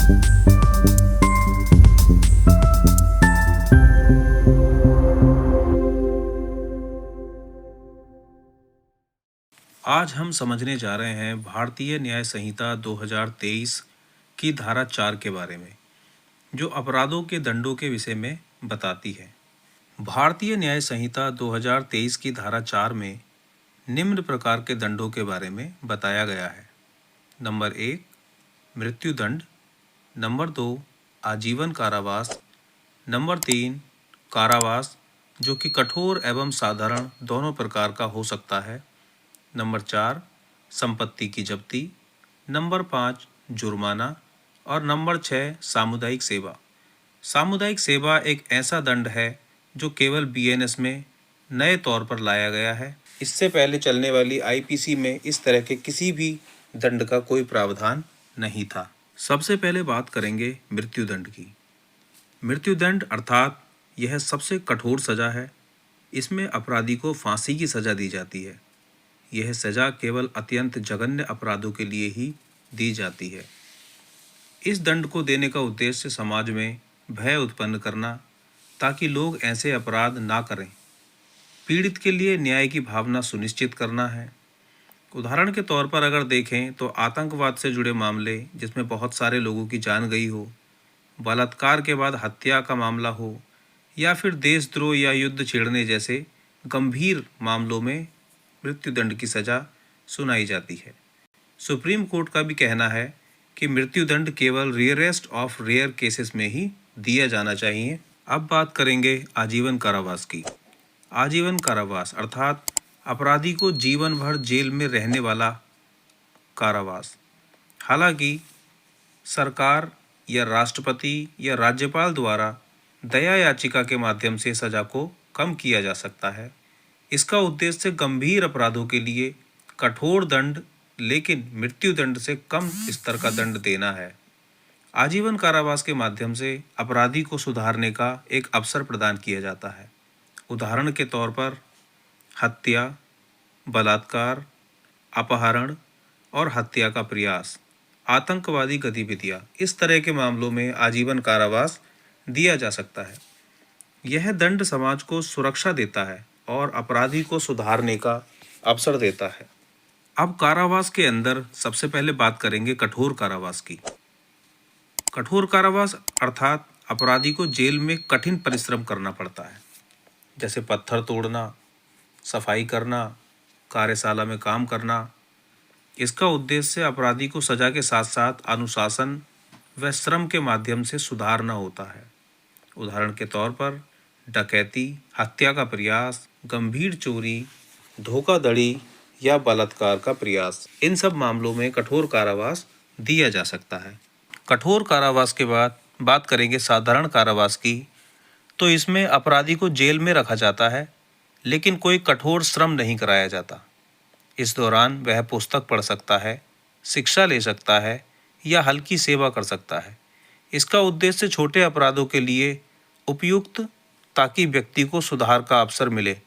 आज हम समझने जा रहे हैं भारतीय न्याय संहिता 2023 की धारा 4 के बारे में, जो अपराधों के दंडों के विषय में बताती है। भारतीय न्याय संहिता 2023 की धारा 4 में निम्न प्रकार के दंडों के बारे में बताया गया है। नंबर 1, मृत्युदंड। नंबर 2, आजीवन कारावास। नंबर 3, कारावास, जो कि कठोर एवं साधारण दोनों प्रकार का हो सकता है। नंबर 4, संपत्ति की जब्ती। नंबर 5, जुर्माना। और नंबर 6, सामुदायिक सेवा। सामुदायिक सेवा एक ऐसा दंड है जो केवल बीएनएस में नए तौर पर लाया गया है। इससे पहले चलने वाली आईपीसी में इस तरह के किसी भी दंड का कोई प्रावधान नहीं था। सबसे पहले बात करेंगे मृत्युदंड की। मृत्युदंड अर्थात यह सबसे कठोर सजा है। इसमें अपराधी को फांसी की सजा दी जाती है। यह सजा केवल अत्यंत जघन्य अपराधों के लिए ही दी जाती है। इस दंड को देने का उद्देश्य समाज में भय उत्पन्न करना, ताकि लोग ऐसे अपराध ना करें। पीड़ित के लिए न्याय की भावना सुनिश्चित करना है। उदाहरण के तौर पर अगर देखें तो आतंकवाद से जुड़े मामले जिसमें बहुत सारे लोगों की जान गई हो, बलात्कार के बाद हत्या का मामला हो, या फिर देशद्रोह या युद्ध छेड़ने जैसे गंभीर मामलों में मृत्युदंड की सजा सुनाई जाती है। सुप्रीम कोर्ट का भी कहना है कि मृत्युदंड केवल रेयरेस्ट ऑफ रेयर केसेस में ही दिया जाना चाहिए। अब बात करेंगे आजीवन कारावास की। आजीवन कारावास अर्थात अपराधी को जीवन भर जेल में रहने वाला कारावास। हालांकि सरकार या राष्ट्रपति या राज्यपाल द्वारा दया याचिका के माध्यम से सजा को कम किया जा सकता है। इसका उद्देश्य गंभीर अपराधों के लिए कठोर दंड, लेकिन मृत्युदंड से कम स्तर का दंड देना है। आजीवन कारावास के माध्यम से अपराधी को सुधारने का एक अवसर प्रदान किया जाता है। उदाहरण के तौर पर हत्या, बलात्कार, अपहरण और हत्या का प्रयास, आतंकवादी गतिविधियां, इस तरह के मामलों में आजीवन कारावास दिया जा सकता है। यह दंड समाज को सुरक्षा देता है और अपराधी को सुधारने का अवसर देता है। अब कारावास के अंदर सबसे पहले बात करेंगे कठोर कारावास की। कठोर कारावास अर्थात अपराधी को जेल में कठिन परिश्रम करना पड़ता है, जैसे पत्थर तोड़ना, सफाई करना, कार्यशाला में काम करना। इसका उद्देश्य अपराधी को सजा के साथ साथ अनुशासन व श्रम के माध्यम से सुधारना होता है। उदाहरण के तौर पर डकैती, हत्या का प्रयास, गंभीर चोरी, धोखाधड़ी या बलात्कार का प्रयास, इन सब मामलों में कठोर कारावास दिया जा सकता है। कठोर कारावास के बाद बात करेंगे साधारण कारावास की। तो इसमें अपराधी को जेल में रखा जाता है, लेकिन कोई कठोर श्रम नहीं कराया जाता। इस दौरान वह पुस्तक पढ़ सकता है, शिक्षा ले सकता है या हल्की सेवा कर सकता है। इसका उद्देश्य छोटे अपराधों के लिए उपयुक्त, ताकि व्यक्ति को सुधार का अवसर मिले।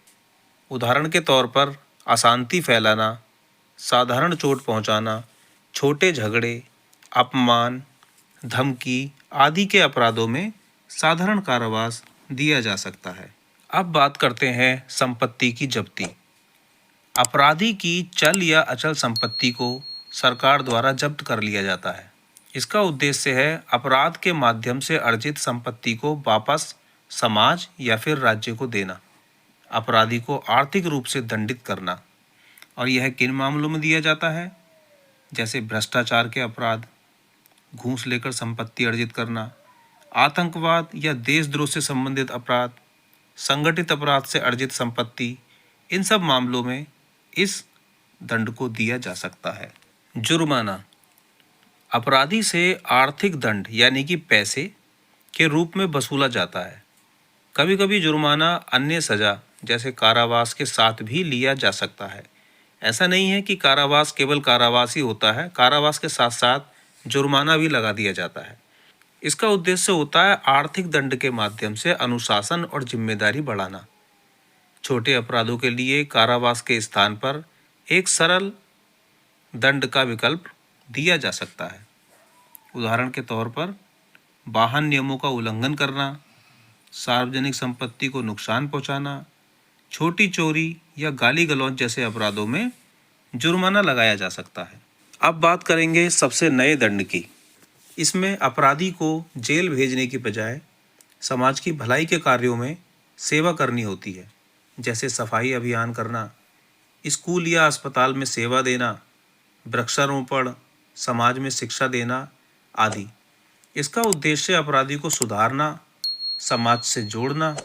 उदाहरण के तौर पर अशांति फैलाना, साधारण चोट पहुंचाना, छोटे झगड़े, अपमान, धमकी आदि के अपराधों में साधारण कारावास दिया जा सकता है। अब बात करते हैं संपत्ति की जब्ती। अपराधी की चल या अचल संपत्ति को सरकार द्वारा जब्त कर लिया जाता है। इसका उद्देश्य है अपराध के माध्यम से अर्जित संपत्ति को वापस समाज या फिर राज्य को देना, अपराधी को आर्थिक रूप से दंडित करना। और यह किन मामलों में दिया जाता है? जैसे भ्रष्टाचार के अपराध, घूस लेकर संपत्ति अर्जित करना, आतंकवाद या देशद्रोह से संबंधित अपराध, संगठित अपराध से अर्जित संपत्ति, इन सब मामलों में इस दंड को दिया जा सकता है। जुर्माना अपराधी से आर्थिक दंड यानी कि पैसे के रूप में वसूला जाता है। कभी कभी जुर्माना अन्य सजा जैसे कारावास के साथ भी लिया जा सकता है। ऐसा नहीं है कि कारावास केवल कारावास ही होता है, कारावास के साथ साथ जुर्माना भी लगा दिया जाता है। इसका उद्देश्य होता है आर्थिक दंड के माध्यम से अनुशासन और जिम्मेदारी बढ़ाना। छोटे अपराधों के लिए कारावास के स्थान पर एक सरल दंड का विकल्प दिया जा सकता है। उदाहरण के तौर पर वाहन नियमों का उल्लंघन करना, सार्वजनिक संपत्ति को नुकसान पहुंचाना, छोटी चोरी या गाली गलौज जैसे अपराधों में जुर्माना लगाया जा सकता है। अब बात करेंगे सबसे नए दंड की। इसमें अपराधी को जेल भेजने की बजाय समाज की भलाई के कार्यों में सेवा करनी होती है, जैसे सफाई अभियान करना, स्कूल या अस्पताल में सेवा देना, वृक्षारोपण, समाज में शिक्षा देना आदि। इसका उद्देश्य अपराधी को सुधारना, समाज से जोड़ना,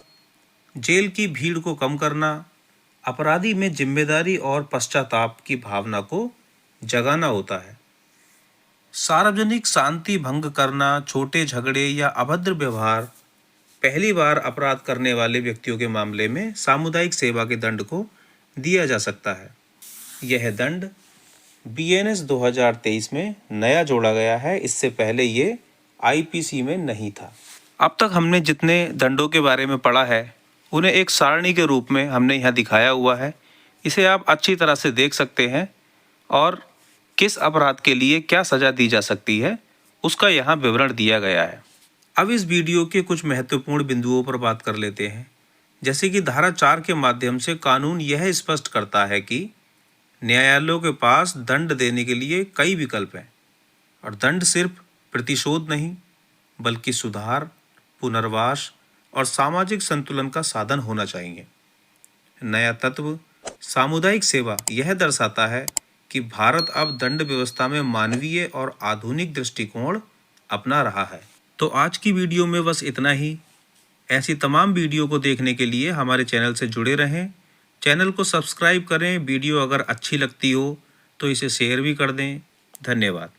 जेल की भीड़ को कम करना, अपराधी में जिम्मेदारी और पश्चाताप की भावना को जगाना होता है। सार्वजनिक शांति भंग करना, छोटे झगड़े या अभद्र व्यवहार, पहली बार अपराध करने वाले व्यक्तियों के मामले में सामुदायिक सेवा के दंड को दिया जा सकता है। यह दंड BNS 2023 में नया जोड़ा गया है, इससे पहले ये IPC में नहीं था। अब तक हमने जितने दंडों के बारे में पढ़ा है उन्हें एक सारणी के रूप में हमने यहाँ दिखाया हुआ है। इसे आप अच्छी तरह से देख सकते हैं और किस अपराध के लिए क्या सज़ा दी जा सकती है उसका यहाँ विवरण दिया गया है। अब इस वीडियो के कुछ महत्वपूर्ण बिंदुओं पर बात कर लेते हैं। जैसे कि धारा 4 के माध्यम से कानून यह स्पष्ट करता है कि न्यायालयों के पास दंड देने के लिए कई विकल्प हैं और दंड सिर्फ प्रतिशोध नहीं बल्कि सुधार, पुनर्वास और सामाजिक संतुलन का साधन होना चाहिए। नया तत्व सामुदायिक सेवा यह दर्शाता है कि भारत अब दंड व्यवस्था में मानवीय और आधुनिक दृष्टिकोण अपना रहा है। तो आज की वीडियो में बस इतना ही। ऐसी तमाम वीडियो को देखने के लिए हमारे चैनल से जुड़े रहें। चैनल को सब्सक्राइब करें। वीडियो अगर अच्छी लगती हो तो इसे शेयर भी कर दें। धन्यवाद।